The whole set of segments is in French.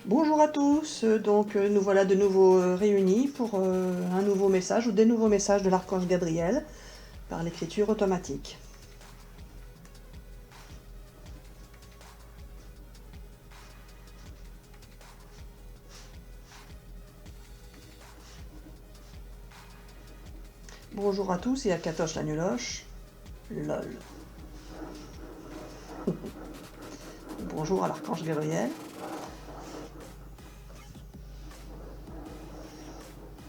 Bonjour à tous, donc nous voilà de nouveau réunis pour un nouveau message ou des nouveaux messages de l'archange Gabriel par l'écriture automatique. Bonjour à tous et à Katoche la Nuloche. LOL. Bonjour à l'archange Gabriel.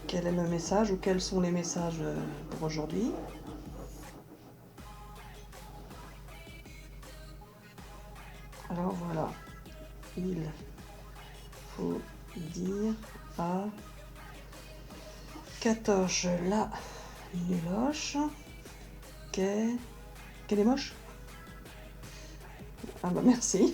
Quel est le message ou quels sont les messages pour aujourd'hui? Alors voilà, il faut dire à Katoche la Nuloche qu'elle est moche. Ah bah merci.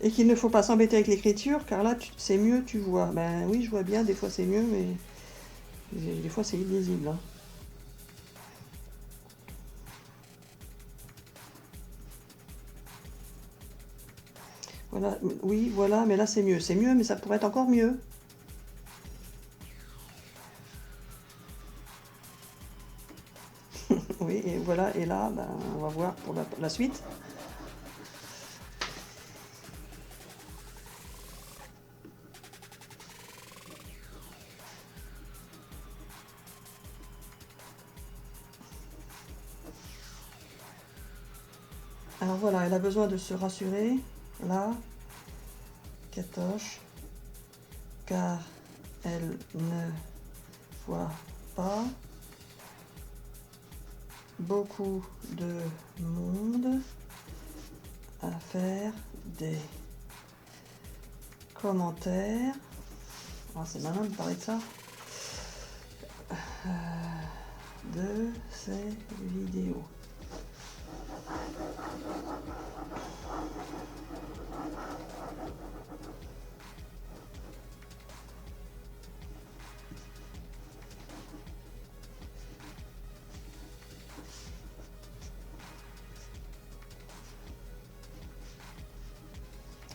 Et qu'il ne faut pas s'embêter avec l'écriture, car là, c'est mieux, tu vois. Ben oui, je vois bien, des fois c'est mieux, mais des fois c'est illisible. Hein. Voilà, oui, voilà, mais là c'est mieux. C'est mieux, mais ça pourrait être encore mieux. Oui, et voilà, et là, ben, on va voir pour la suite. Alors voilà, elle a besoin de se rassurer, là, Katoche, car elle ne voit pas beaucoup de monde à faire des commentaires. Ah, c'est malin de parler de ça. De ces vidéos.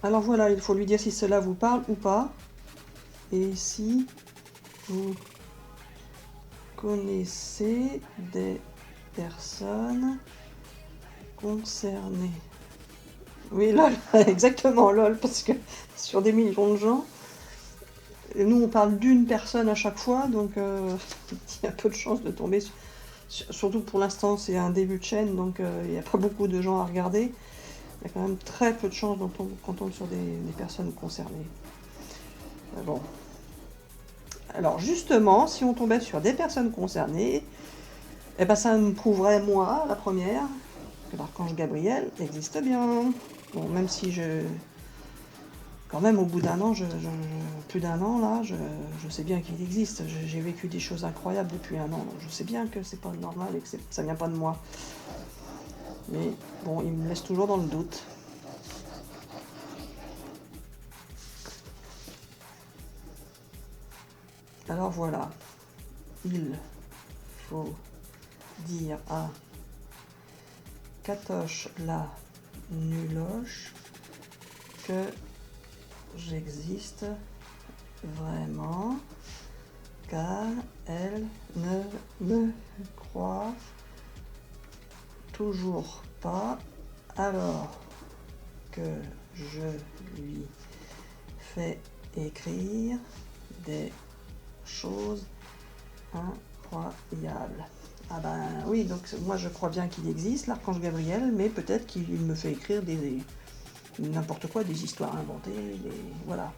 Alors voilà, il faut lui dire si cela vous parle ou pas. Et si vous connaissez des personnes concernées. Oui, lol, exactement, lol, parce que sur des millions de gens, nous on parle d'une personne à chaque fois, donc il y a peu de chances de tomber surtout pour l'instant c'est un début de chaîne, donc il n'y a pas beaucoup de gens à regarder. Il y a quand même très peu de chances qu'on tombe sur des personnes concernées. Bon. Alors justement, si on tombait sur des personnes concernées, eh ben ça me prouverait, moi, la première, que l'archange Gabriel existe bien. Bon, même si quand même, au bout d'un an, plus d'un an, là, je sais bien qu'il existe. J'ai vécu des choses incroyables depuis un an, donc je sais bien que c'est pas normal et que ça vient pas de moi. Mais bon, il me laisse toujours dans le doute. Alors voilà, il faut dire à Katoche la Nuloche que j'existe vraiment, car elle ne me croit toujours pas, alors que je lui fais écrire des choses incroyables. Ah ben oui, donc moi je crois bien qu'il existe, l'archange Gabriel, mais peut-être qu'il me fait écrire n'importe quoi, des histoires inventées, voilà.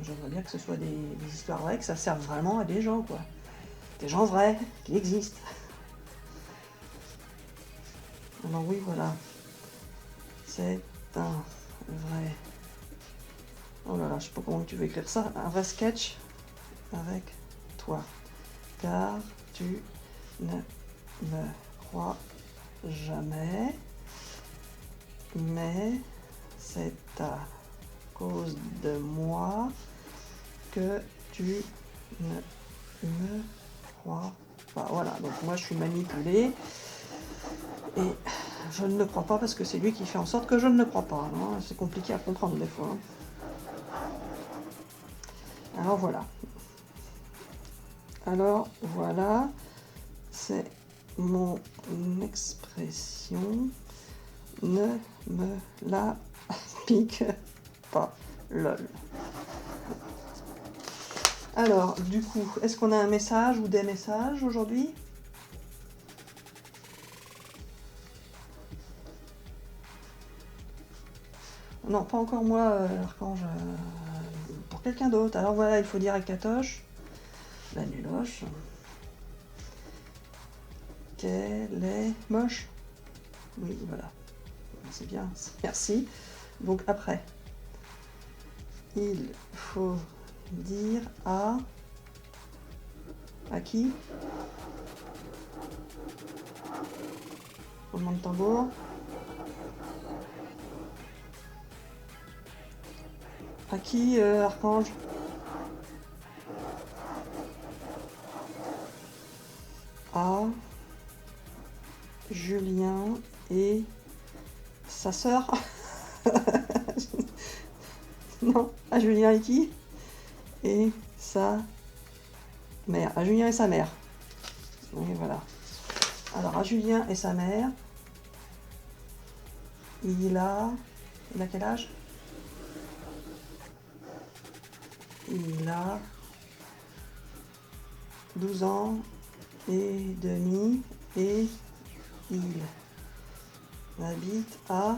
J'aimerais bien que ce soit des histoires vraies, que ça serve vraiment à des gens, quoi. Des gens vrais, qui existent. Alors oui, voilà. C'est un vrai... Oh là là, je sais pas comment tu veux écrire ça. Un vrai sketch avec toi. Car tu ne me crois jamais. mais c'est à cause de moi que tu ne me crois pas. Voilà, donc moi je suis manipulée et je ne le crois pas parce que c'est lui qui fait en sorte que je ne le crois pas. Hein. C'est compliqué à comprendre des fois. Hein. Alors voilà, c'est mon expression. Ne me la pique pas, lol. Alors, du coup, est-ce qu'on a un message ou des messages aujourd'hui? Non, pas encore moi, Archange. Pour quelqu'un d'autre. Alors voilà, il faut dire à Katoche, la nuloche, qu'elle est moche. Oui, voilà. C'est bien, merci. Donc après, il faut dire à qui? Roulement de tambour. À qui, Archange? À Julien et sa sœur. Non, à Julien et qui? Et sa mère. À Julien et sa mère. Oui, voilà. Alors, à Julien et sa mère, il a quel âge? Il a 12 ans et demi et il habite à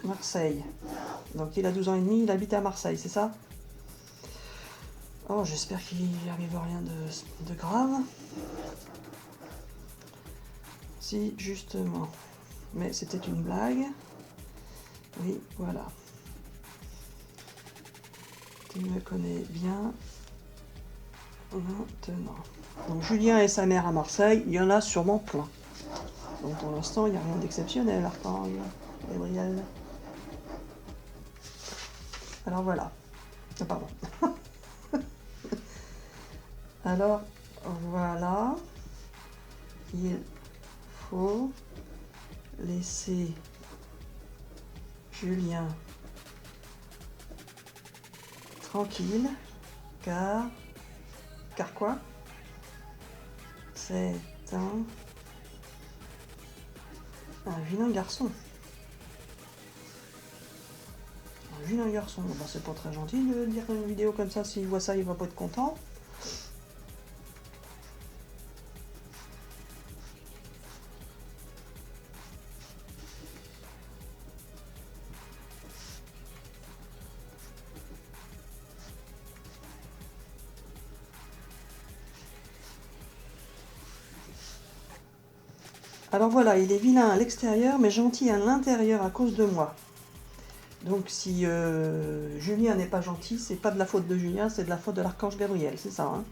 Marseille. Donc il a 12 ans et demi, il habite à Marseille, c'est ça? Oh, j'espère qu'il n'y arrive rien de grave. Si, justement. Mais c'était une blague. Oui, voilà. Tu me connais bien maintenant. Donc Julien et sa mère à Marseille, il y en a sûrement plein. Donc pour l'instant, il n'y a rien d'exceptionnel, Archange Gabriel. Alors voilà. Oh, pardon. Alors voilà. Il faut laisser Julien tranquille, car quoi? C'est un vilain garçon. Un vilain garçon. Bon, c'est pas très gentil de dire une vidéo comme ça. S'il voit ça, il va pas être content. Alors voilà, il est vilain à l'extérieur, mais gentil à l'intérieur à cause de moi. Donc si Julien n'est pas gentil, c'est pas de la faute de Julien, c'est de la faute de l'archange Gabriel, c'est ça, hein?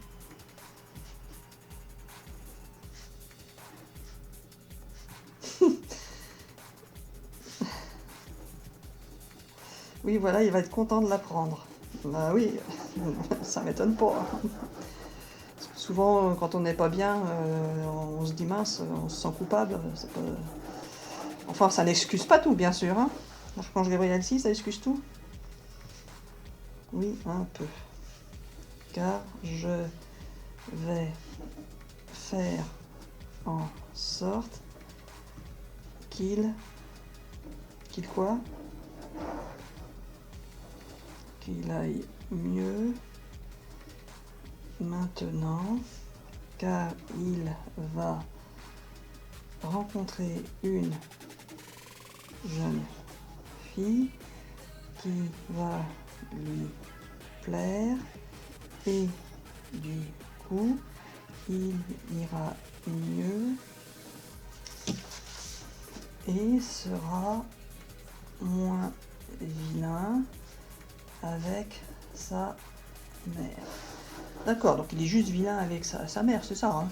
Oui, voilà, il va être content de l'apprendre. Bah oui, ça m'étonne pas. Parce que souvent, quand on n'est pas bien, on se dit mince, on se sent coupable. C'est pas... Enfin, ça n'excuse pas tout, bien sûr. Hein. L'archange Gabriel, si, ça excuse tout. Oui, un peu. Car je vais faire en sorte qu'il quoi? Qu'il aille mieux maintenant, car il va rencontrer une jeune fille qui va lui plaire et du coup il ira mieux et sera moins vilain avec sa mère. D'accord, donc il est juste vilain avec sa mère, c'est ça, hein?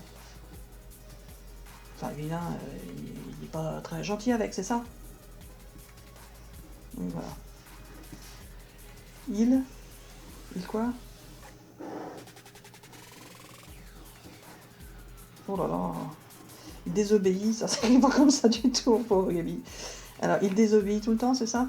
Enfin, vilain, il n'est pas très gentil avec, c'est ça? Donc voilà. Il quoi? Oh là là. Il désobéit, ça s'écrit pas comme ça du tout, pauvre Gabi. Alors, il désobéit tout le temps, c'est ça?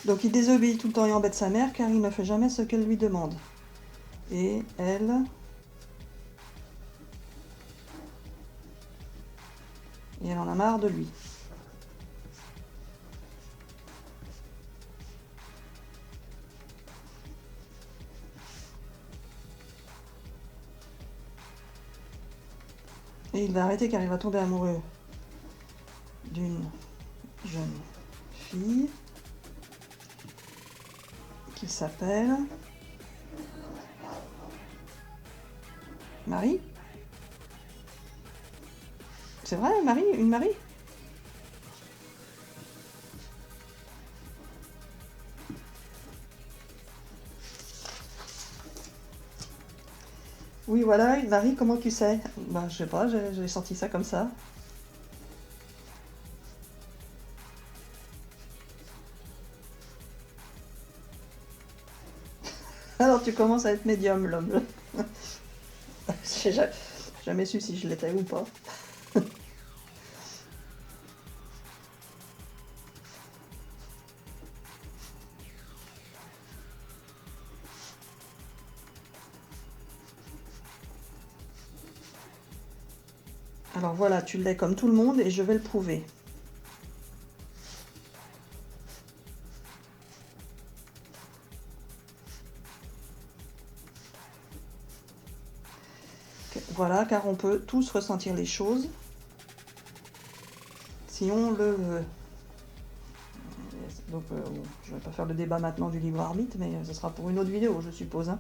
Donc il désobéit tout le temps et embête sa mère car il ne fait jamais ce qu'elle lui demande. Et elle... Et elle en a marre de lui. Et il va arrêter car il va tomber amoureux d'une jeune fille qui s'appelle Marie. C'est vrai, Marie? Une Marie? Oui, voilà, une Marie, comment tu sais? Ben, je sais pas, j'ai senti ça comme ça. Alors tu commences à être médium, l'homme. J'ai jamais su si je l'étais ou pas. Alors voilà, tu l'es comme tout le monde et je vais le prouver. Voilà, car on peut tous ressentir les choses si on le veut. Donc, bon, je ne vais pas faire le débat maintenant du libre arbitre, mais ce sera pour une autre vidéo, je suppose. Hein.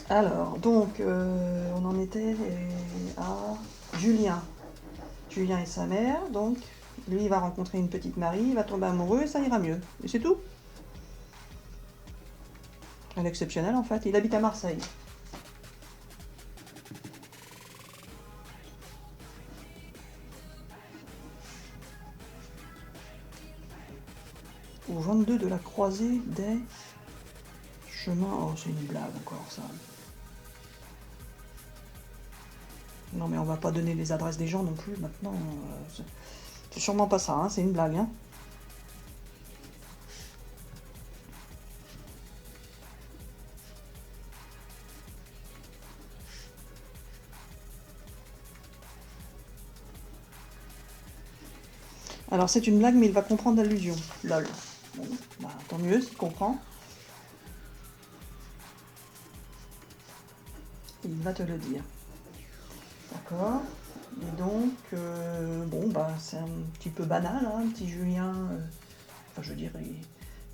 Alors, donc, on en était à Julien. Julien et sa mère, donc, lui, il va rencontrer une petite Marie, il va tomber amoureux et ça ira mieux. Et c'est tout. Elle est exceptionnelle, en fait. Il habite à Marseille. Au 22 de la croisée des chemins... Oh, c'est une blague encore, ça. Non, mais on va pas donner les adresses des gens non plus, maintenant. C'est sûrement pas ça, hein, c'est une blague, hein. Alors c'est une blague, mais il va comprendre l'allusion. Lol. Bon, bah, tant mieux s'il comprend. Il va te le dire. D'accord. Et donc, bon, bah, c'est un petit peu banal, hein, un petit Julien. Enfin, je dirais.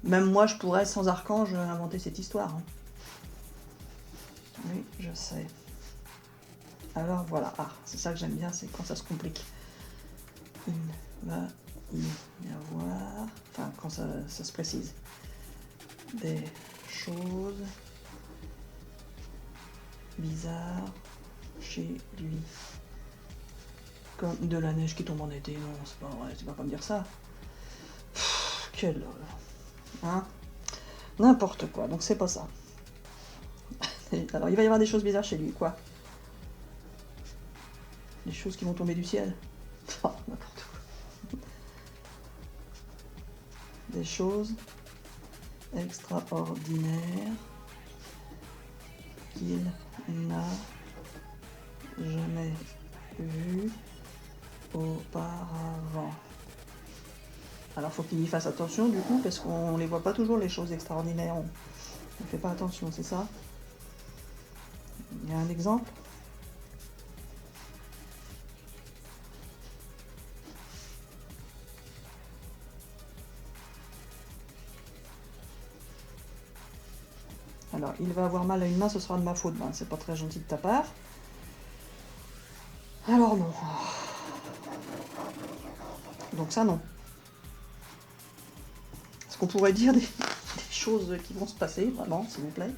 Même moi, je pourrais, sans archange, inventer cette histoire. Hein. Oui, je sais. Alors voilà. Ah, c'est ça que j'aime bien, c'est quand ça se complique. Il va y avoir. Enfin, quand ça se précise. Des choses bizarres chez lui. Comme de la neige qui tombe en été, non, c'est pas vrai, tu vas pas me dire ça. Quel... Hein? N'importe quoi, donc c'est pas ça. Alors, il va y avoir des choses bizarres chez lui, quoi? Des choses qui vont tomber du ciel? Oh, n'importe quoi. Des choses extraordinaires qu'il n'a jamais vues auparavant. Alors faut qu'il y fasse attention du coup parce qu'on les voit pas toujours les choses extraordinaires. On ne fait pas attention, c'est ça? Il y a un exemple? Alors, il va avoir mal à une main, ce sera de ma faute. Ben, c'est pas très gentil de ta part. Alors non. Donc ça, non. Est-ce qu'on pourrait dire des choses qui vont se passer, vraiment, s'il vous plaît?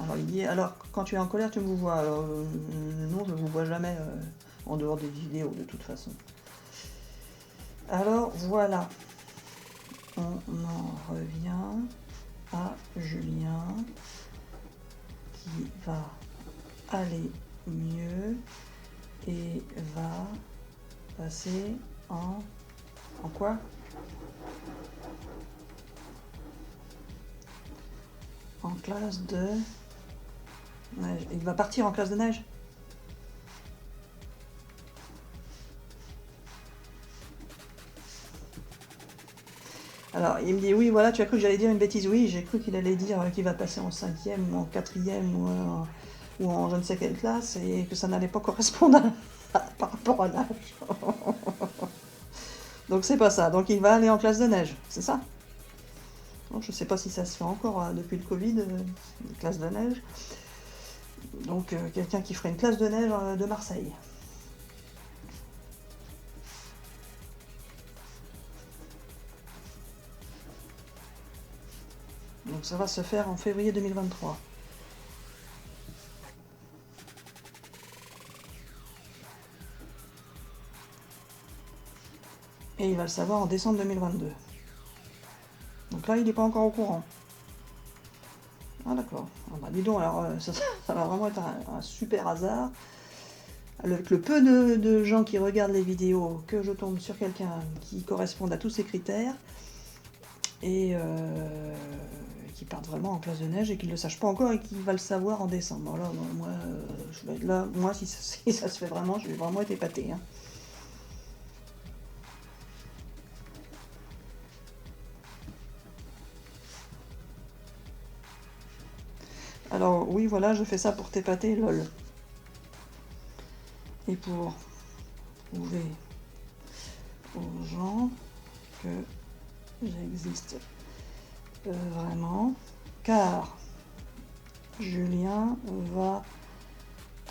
Alors, il dit, alors, quand tu es en colère, tu me vois. Alors, non, je ne vous vois jamais en dehors des vidéos, de toute façon. Alors, voilà. On en revient à Julien qui va aller mieux et va passer en quoi? En classe de neige. Il va partir en classe de neige. Alors, il me dit, oui, voilà, tu as cru que j'allais dire une bêtise. Oui, j'ai cru qu'il allait dire qu'il va passer en 5e, ou en 4e, ou en je ne sais quelle classe, et que ça n'allait pas correspondre par rapport à l'âge. Donc, c'est pas ça. Donc, il va aller en classe de neige, c'est ça? Bon, je ne sais pas si ça se fait encore depuis le Covid, une classe de neige. Donc, quelqu'un qui ferait une classe de neige de Marseille. Donc ça va se faire en février 2023. Et il va le savoir en décembre 2022. Donc là, il n'est pas encore au courant. Ah d'accord. Ah bah dis donc, alors ça va vraiment être un super hasard. Avec le peu de gens qui regardent les vidéos, que je tombe sur quelqu'un qui corresponde à tous ces critères. Et qui partent vraiment en classe de neige et qui ne le sachent pas encore et qui va le savoir en décembre. Alors là, moi, si ça se fait vraiment, je vais vraiment être épatée. Hein. Alors oui, voilà, je fais ça pour t'épater, lol. Et pour prouver aux gens que j'existe vraiment, car Julien va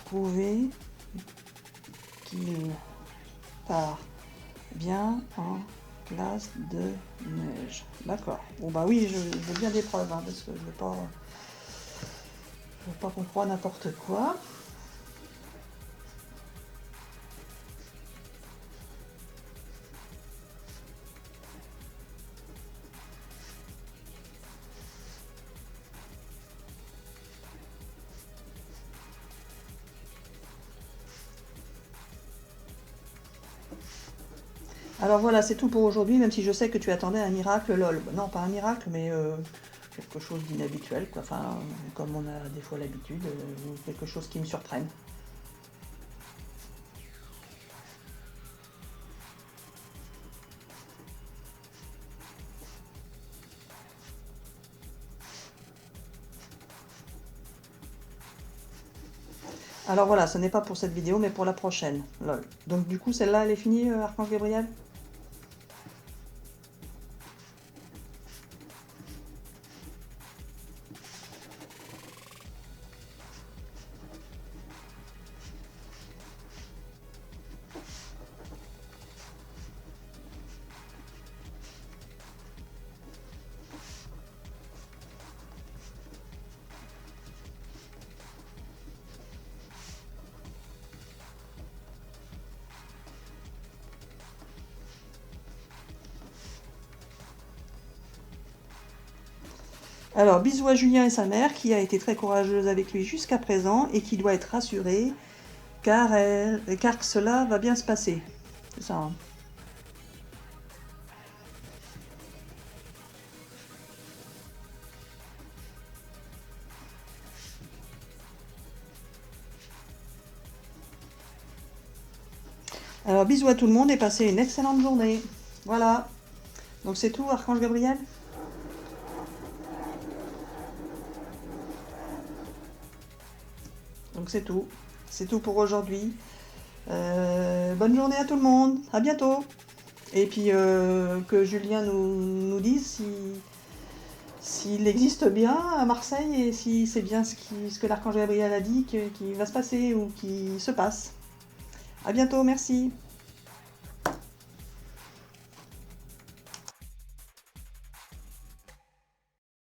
prouver qu'il part bien en classe de neige. D'accord. Bon bah oui, je veux bien des preuves, hein, parce que je veux pas qu'on croie n'importe quoi. Alors voilà, c'est tout pour aujourd'hui, même si je sais que tu attendais un miracle, lol. Non, pas un miracle, mais quelque chose d'inhabituel, quoi. Enfin, comme on a des fois l'habitude, ou quelque chose qui me surprenne. Alors voilà, ce n'est pas pour cette vidéo, mais pour la prochaine, lol. Donc du coup, celle-là, elle est finie, Archange Gabriel? Alors, bisous à Julien et sa mère, qui a été très courageuse avec lui jusqu'à présent, et qui doit être rassurée, car cela va bien se passer. C'est ça, hein. Alors, bisous à tout le monde et passez une excellente journée. Voilà. Donc c'est tout, Archange Gabriel? Donc c'est tout. C'est tout pour aujourd'hui. Bonne journée à tout le monde. À bientôt. Et puis que Julien nous dise s'il existe bien à Marseille et si c'est bien ce que l'archange Gabriel a dit qui va se passer ou qui se passe. À bientôt, merci.